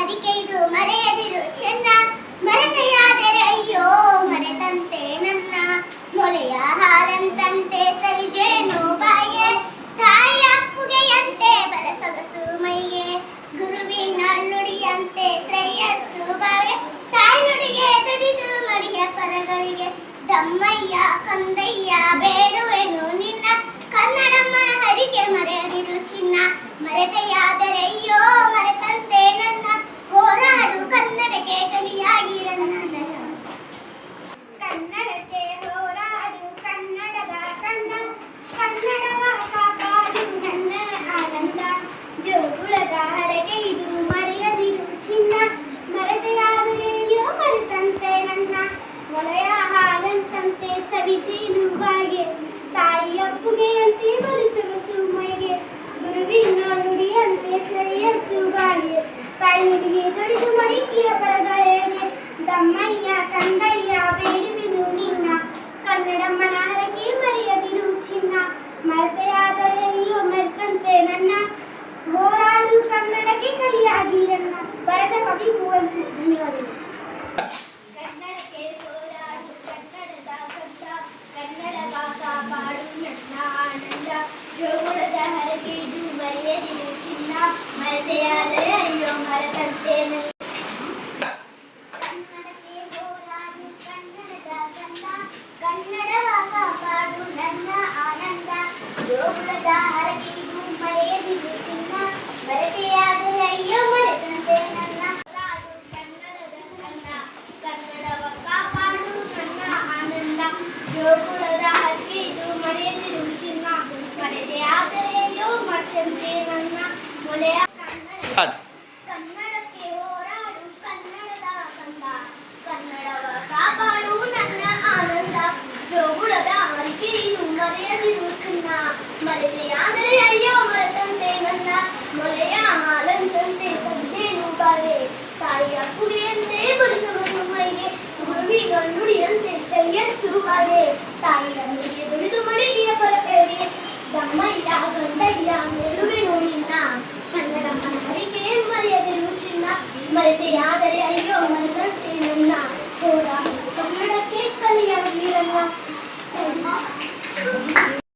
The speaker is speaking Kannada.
ಹರಿಕೆ ಇದು ಮರೆಯದಿರು ಚೆನ್ನ ಮರೆತೆಯಾದರೆ ಅಯ್ಯೋ ಮರೆತಂತೆ ನನ್ನ ಮೊಲೆಯ ಹಾಲಂತಂತೆ ಸವಿಜೇನು ಬಾಯಿಗೆ ತಾಯಿ ಅಪ್ಪುಗೆಯಂತೆ ಬಲಸೊಗಸು ಮೈಗೆ ಗುರುವಿನ ನುಡಿಯಂತೆ ಶ್ರೇಯಸ್ಸು ಬಾಗೆ ತಾಯಿ ನುಡಿಗೆ ದುಡಿದು ಮಡಿಯ ಪರಗಳಿಗೆ ದಮ್ಮಯ್ಯ ಕಂದಯ್ಯ ಬೇಡುವೆನು ನಿನ್ನ ಕನ್ನಡಮ್ಮನ ಹರಿಕೆ ಮರೆಯದಿರು ಚಿನ್ನ ಮರೆತೆಯಾದರೆ ಅಯ್ಯೋ ಮರೆತಂತೆ ನನ್ನ ಹೋರಾಡು ಕನ್ನಡಕ್ಕೆ ಕಲಿಯಾಗಿರನ್ನ ಕನ್ನಡಕ್ಕೆ ಹೋರಾಡು ಕನ್ನಡದ ಕಣ್ಣ ಕನ್ನಡವ ಕಾಪಾಡು ನನ್ನ ಆನಂದ ಜೋಗುಳದ ಹರಕೆ ಇದು ಮರೆಯದಿರು ಚಿನ್ನ ಮರೆತೆಯಾದರೆ ಅಯ್ಯೋ ಮರೆತಂತೆ ನನ್ನ ಮೊಲೆಯ ಹಾಲಂತಂತೆ ಸವಿಜೇನು ಬಾಗೆ ತಾಯಿ ಅಪ್ಪುಗೆಯಂತೆ ಬಲಿಸೊಗಸು ಮೈಗೆ ಗುರುವಿನ ನುಡಿಯಂತೆ ಶ್ರೇಯಸ್ಸು ಬಾಗೆ ತಾಯಿ ನುಡಿಗೆ ದುಡಿದು ಮಡಿಕೆಯ ಪರಗಳಿಗೆ ದಮ್ಮಯ್ಯ ಕಂದಯ್ಯ ಬೇಡುವೆನು ನಿನ್ನ ಕನ್ನಡಮ್ಮನ ಹರಕೆ ಮರೆಯದಿರು ಚಿನ್ನ ಮರೆತೆಯಾದರೆ ಅಯ್ಯೋ ಮರೆತಂತೆ ನನ್ನ ಹೋರಾಡು ಕನ್ನಡಕ್ಕೆ ಕಲಿಯಾಗಿರನ್ನ ಬರೆದ ಕವಿ ಕುವೆಂಪು. ಧನ್ಯವಾದಗಳು. ಕನ್ನಡಕ್ಕೆ ಹೋರಾಡು ಕನ್ನಡದ ಕಂದ ಕನ್ನಡವ ಕಾಪಾಡು ನನ್ನ ಆನಂದ ಜೋಗುಳದ ಹರಕೆ ಇದು ಮರೆಯದಿರು ಚಿನ್ನ ಮರೆತೆಯಾದರೆ ಅಯ್ಯೋ ಮರೆತಂತೆ ನನ್ನ ಕನ್ನಡಕ್ಕೆ ಹೋರಾಡು ಕನ್ನಡದ ಕಂದ ಕನ್ನಡವ ಕಾಪಾಡು ನನ್ನ ಆನಂದ ಜೋಗುಳದ ಹರಕೆ ಇದು ಮರೆಯದಿರು ಚಿನ್ನ ಮರೆತೆಯಾದರೆ ಅಯ್ಯೋ ಮರೆತಂತೆ ನನ್ನ ಕನ್ನಡದ ಕಂದ ಕನ್ನಡವ ಕಾಪಾಡು ನನ್ನ ಆನಂದ ಜೋಗುಳದ ಹರಕೆ ಇದು ಮರೆಯದಿರು ಚಿನ್ನ ಮರೆತೆಯಾದರೆ ಅಯ್ಯೋ ಮರೆತಂತೆ ನನ್ನ ಮೊಲೆಯ ಕನ್ನಡಕ್ಕೆ ಹೋರಾಡು ಕನ್ನಡದ ಕಂದ ಕನ್ನಡವ ಕಾಪಾಡು ನನ್ನ ಆನಂದ ಜೋಗುಳದ ಹರಕೆ ಇದು ಮರೆಯದಿರು ಚಿನ್ನ ಮರೆತೆಯಾದರೆ ಅಯ್ಯೋ ಮರೆತಂತೆ ನನ್ನ ಮೊಲೆಯ ಹಾಲಂತಂತೆ ಸವಿಜೇನು ಬಾಗೆ ತಾಯಿ ಅಪ್ಪುಗೆಯಂತೆ ಬಲಿಸೊಗಸು ಮೈಗೆ ಗುರುವಿನ ನುಡಿಯಂತೆ ಶ್ರೇಯಸ್ಸು ಬಾಗೆ ತಾಯಿಯ ನುಡಿಗೆ ದುಡಿದು ಮಡಿಗೆಯ ಪರಗಳಿಗೆ ದಮ್ಮಯ್ಯ ಗಂಡಯ್ಯ ಮೇಲುವೆ